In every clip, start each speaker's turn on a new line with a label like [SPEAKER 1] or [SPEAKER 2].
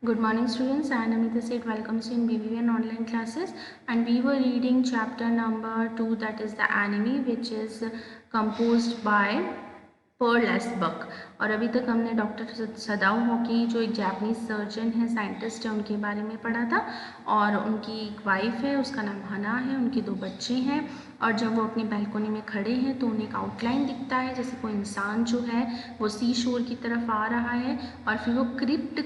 [SPEAKER 1] Good morning students, I am Namita Seth, welcomes you in BBN online classes and we were reading chapter number 2, that is the anime, which is composed by Pearl S. Buck। और अभी तक हमने doctor सदाओ होकी जो एक Japanese surgeon है, scientist है, उनके बारे में पढ़ा था। और उनकी एक वाइफ है, उसका नाम हना है, उनके 2 बच्चे हैं। और जब वो अपनी बैल्कोनी में खड़े हैं तो उन्हें एक आउटलाइन दिखता है, जैसे कोई इंसान जो है वो सी शोर की तरफ आ रहा है और फिर वो क्रिप्ट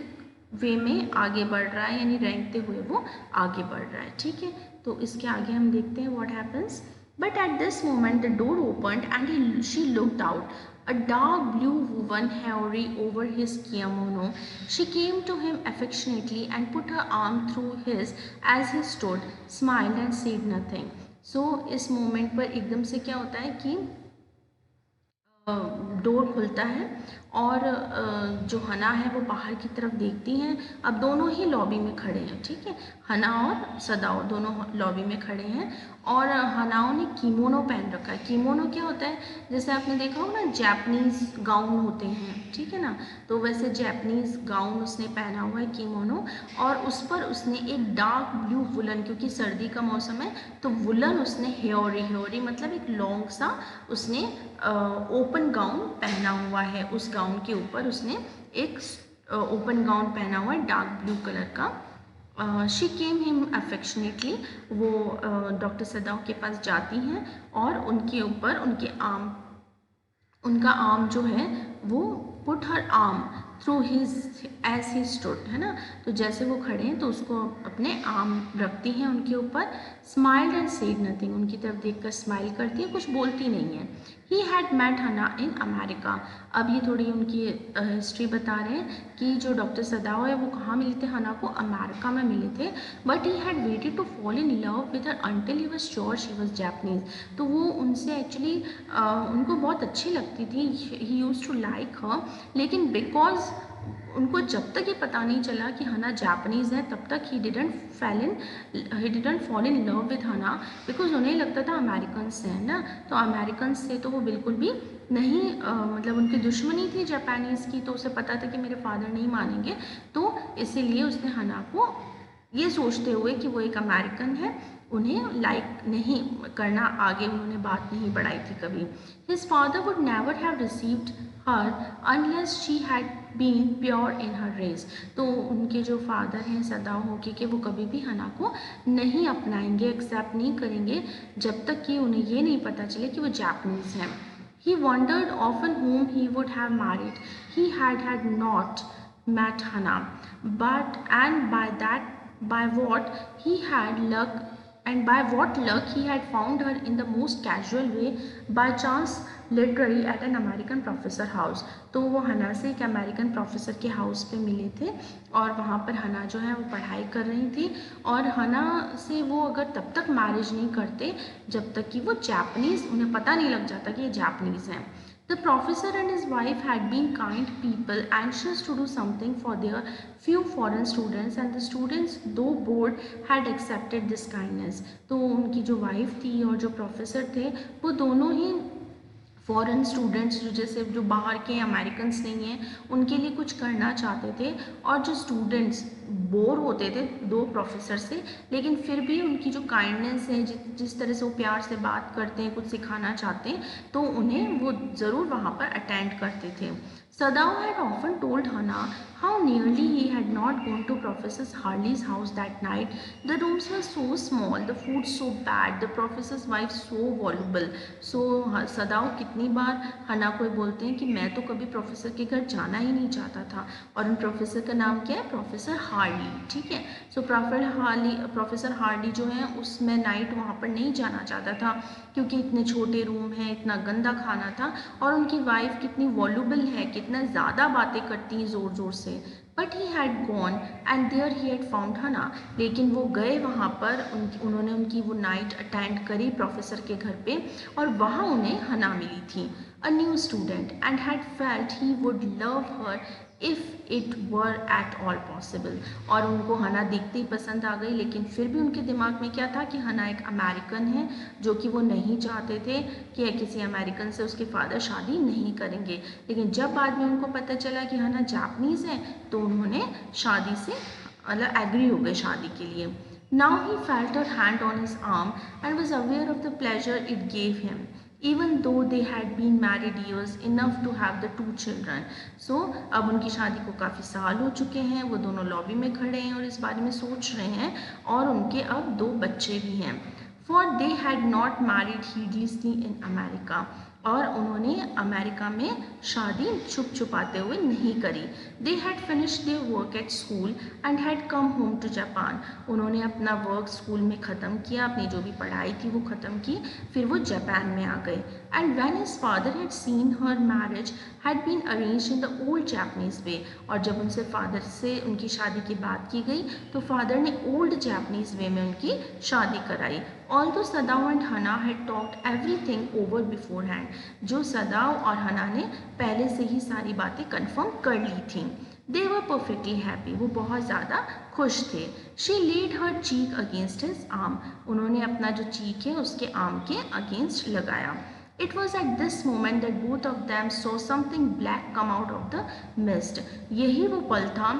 [SPEAKER 1] वे में आगे बढ़ रहा है, यानी रेंगते हुए वो आगे बढ़ रहा है। ठीक है, तो इसके आगे हम देखते हैं what happens. But at this moment the door opened and she looked out. A dark blue woman hovered over his kimono. She came to him affectionately and put her arm through his as he stood, smiled and said nothing. So इस moment पर एकदम से क्या होता है कि door खुलता है और जो हना है वो बाहर की तरफ देखती हैं। अब दोनों ही लॉबी में खड़े हैं, ठीक है, हना और सदाओ दोनों लॉबी में खड़े हैं और हनाओ ने कीमोनो पहन रखा है। कीमोनो क्या होता है, जैसे आपने देखा होगा ना जापानीज़ गाउन होते हैं, ठीक है ना, तो वैसे जापानीज़ गाउन उसने पहना हुआ है कीमोनो। और उस पर उसने एक डार्क ब्लू वुलन, क्योंकि सर्दी का मौसम है तो वुलन उसने हेयोरी मतलब एक लॉन्ग सा उसने ओपन गाउन पहना हुआ है। उस गाउन के ऊपर उसने एक ओपन गाउन पहना हुआ है डार्क ब्लू कलर का। शी केम हिम अफेक्शनेटली, वो डॉक्टर सदाओ के पास जाती हैं और उनके ऊपर उनका आर्म जो है वो put her arm through his as he stood, है ना, तो जैसे वो खड़े हैं तो उसको अपने आर्म रखती हैं उनके ऊपर। स्माइल्ड एंड सेड नथिंग, उनकी तरफ देखकर स्माइल करती है, कुछ बोलती नहीं है। ही हैड मेट हना इन अमेरिका। अब ये थोड़ी उनकी हिस्ट्री बता रहे हैं कि जो डॉक्टर सदाओ है वो कहाँ मिले थे, हना को अमेरिका में मिले थे। But he had waited to fall in love with her until he was sure she was Japanese. तो वो उनसे एक्चुअली उनको बहुत अच्छी लगती थी, he used to like her, लेकिन बिकॉज उनको जब तक ये पता नहीं चला कि हना जापानीज़ है तब तक he didn't fall in love with हना, बिकॉज उन्हें लगता था अमेरिकन से है ना, तो अमेरिकन से तो वो बिल्कुल भी नहीं मतलब उनकी दुश्मनी थी जापानीज़ की, तो उसे पता था कि मेरे फादर नहीं मानेंगे, तो इसीलिए उसने हना को ये सोचते हुए कि वो एक अमेरिकन है उन्हें लाइक नहीं करना, आगे उन्होंने बात नहीं बढ़ाई थी कभी। His father would never have received her unless she had been pure in her race. तो उनके जो फादर हैं सदाओ होकी के, वो कभी भी हना को नहीं अपनाएंगे, एक्सेप्ट नहीं करेंगे जब तक कि उन्हें ये नहीं पता चले कि वो जापानीज़ हैं। He wondered often whom he would have married. He had not met Hana, but by what he had luck and by what luck he had found her in the most casual way, by chance literally at an American professor house। तो वो हना से एक American professor के house पे मिले थे और वहाँ पर हना जो है वो पढ़ाई कर रही थी और हना से वो अगर तब तक मैरिज नहीं करते जब तक कि वो जापानीज़, उन्हें पता नहीं लग जाता कि ये जापानीज़ हैं। The professor and his wife had been kind people, anxious to do something for their few foreign students, and the students, though bored, had accepted this kindness। तो उनकी जो वाइफ थी और जो प्रोफेसर थे वो दोनों ही फॉरेन स्टूडेंट्स जो जैसे जो बाहर के अमेरिकन्स नहीं हैं उनके लिए कुछ करना चाहते थे, और जो स्टूडेंट्स बोर होते थे दो प्रोफेसर से, लेकिन फिर भी उनकी जो काइंडनेस है, जिस तरह से वो प्यार से बात करते हैं, कुछ सिखाना चाहते हैं, तो उन्हें वो ज़रूर वहाँ पर अटेंड करते थे। Sadao had often told Hana how nearly he had not gone to Professor Harley's house that night. The rooms were so small, the food so bad, the professor's wife so voluble. So Sadao कितनी बार हना को बोलते हैं कि मैं तो कभी professor के घर जाना ही नहीं चाहता था, और उन प्रोफेसर का नाम क्या है, प्रोफेसर हार्ली, ठीक है। सो प्रोफेसर हार्ली जो है उसमें नाइट वहाँ पर नहीं जाना चाहता था क्योंकि इतने छोटे रूम हैं, इतना गंदा खाना था, और उनकी वाइफ कितनी वॉल्यूबल है, कितना ज़्यादा बातें करती हैं ज़ोर ज़ोर से। But he had gone and there he had found Hana, लेकिन वो गए वहाँ पर, उन्होंने उनकी वो नाइट अटेंड करी प्रोफेसर के घर पे, और वहाँ उन्हें हना मिली थी, a new student, and had felt he would love her if it were at all possible. और उनको हना देखते ही पसंद आ गई, लेकिन फिर भी उनके दिमाग में क्या था कि हना एक अमेरिकन है, जो कि वो नहीं चाहते थे कि किसी अमेरिकन से उसके फादर शादी नहीं करेंगे। लेकिन जब बाद में उनको पता चला कि हना जापनीज़ है तो उन्होंने शादी से मतलब एग्री हो गए शादी के लिए। Now he felt her hand on his arm and was aware of the pleasure it gave him, even though they had been married years enough to have the 2 children. So अब उनकी शादी को काफ़ी साल हो चुके हैं, वो दोनों लॉबी में खड़े हैं और इस बारे में सोच रहे हैं, और उनके अब 2 बच्चे भी हैं। For they had not married heedlessly in America. और उन्होंने अमेरिका में शादी छुप छुपाते हुए नहीं करी। They had finish their work at school and had come home to Japan. उन्होंने अपना वर्क स्कूल में ख़त्म किया, अपनी जो भी पढ़ाई थी वो ख़त्म की, फिर वो जापान में आ गए। And when his father had seen her marriage had been arranged in the old Japanese way. और जब उनसे फादर से उनकी शादी की बात की गई तो फादर ने ओल्ड जापनीज़ वे में उनकी शादी कराई। Although Sadao and Hana had talked everything over beforehand, जो सदाव और हना ने पहले से ही सारी बातें कंफर्म कर ली थी। They were perfectly happy, वो बहुत ज़्यादा खुश थे। She laid her cheek against his arm, उन्होंने अपना जो चीक है उसके आर्म के अगेंस्ट लगाया। It was at this moment that both of them saw something black come out of the mist. यही वो पल था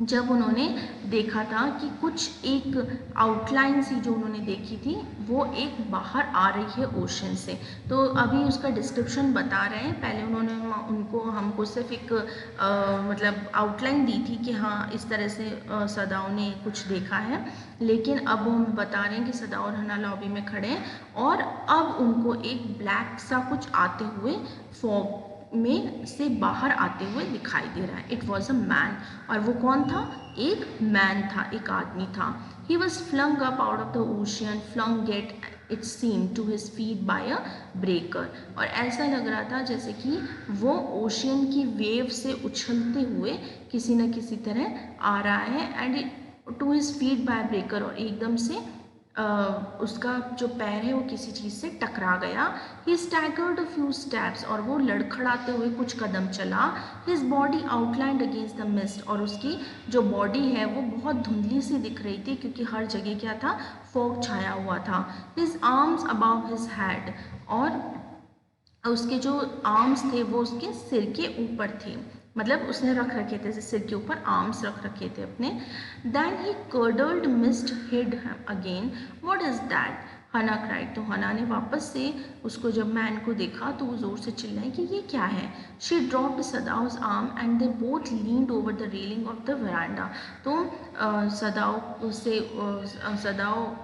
[SPEAKER 1] जब उन्होंने देखा था कि कुछ एक आउटलाइन सी जो उन्होंने देखी थी वो एक बाहर आ रही है ओशन से। तो अभी उसका डिस्क्रिप्शन बता रहे हैं, पहले उन्होंने उनको हमको सिर्फ एक मतलब आउटलाइन दी थी कि हाँ इस तरह से सदाओं ने कुछ देखा है, लेकिन अब हम बता रहे हैं कि सदाओ और हना लॉबी में खड़े हैं और अब उनको एक ब्लैक सा कुछ आते हुए फॉग में से बाहर आते हुए दिखाई दे रहा है। इट वॉज अ मैन, और वो कौन था? एक मैन था, एक आदमी था। He was flung up out of the ocean, flung get it seem to his feet by a breaker. और ऐसा लग रहा था जैसे कि वो ओशियन की वेव से उछलते हुए किसी न किसी तरह आ रहा है, and to his feet by breaker, और एकदम से उसका जो पैर है वो किसी चीज़ से टकरा गया। ही स्टैगर्ड अ फ्यू स्टेप्स, और वो लड़खड़ाते हुए कुछ कदम चला। His body outlined against the mist, और उसकी जो बॉडी है वो बहुत धुंधली सी दिख रही थी क्योंकि हर जगह क्या था? फॉग छाया हुआ था। His arms above his head, और उसके जो आर्म्स थे वो उसके सिर के ऊपर थे, मतलब उसने रख रखे थे सिर के ऊपर आर्म्स रख रखे थे अपने। Then he curdled mist hid again, what is that? Hana cried, तो हना ने वापस से उसको जब मैन को देखा तो वो जोर से चिल्लाई कि ये क्या है। She dropped Sadao's arm and they both leaned over the railing of the veranda. तो सदाओ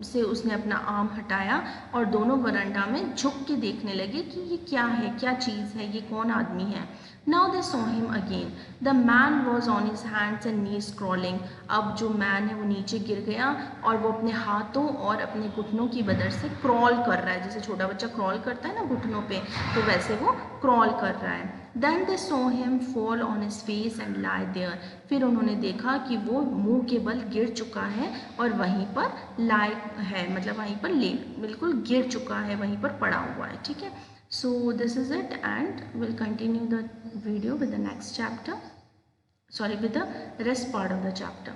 [SPEAKER 1] से उसने अपना आर्म हटाया और दोनों वरांडा में झुक के देखने लगे कि ये क्या है, क्या चीज़ है, ये कौन आदमी है। Now they saw him again. The man was on his hands and knees crawling. अब जो मैन है वो नीचे गिर गया और वो अपने हाथों और अपने घुटनों की मदद से क्रॉल कर रहा है, जैसे छोटा बच्चा क्रॉल करता है ना घुटनों पे, तो वैसे वो क्रॉल कर रहा है। Then they saw him fall on his face and lie there. फिर उन्होंने देखा कि वो मुंह के बल गिर चुका है और वहीं पर लाई है, मतलब वहीं पर बिल्कुल गिर चुका है, वहीं पर पड़ा हुआ है। ठीक है, so this is it, and we'll continue the video with the next chapter, sorry, with the rest part of the chapter.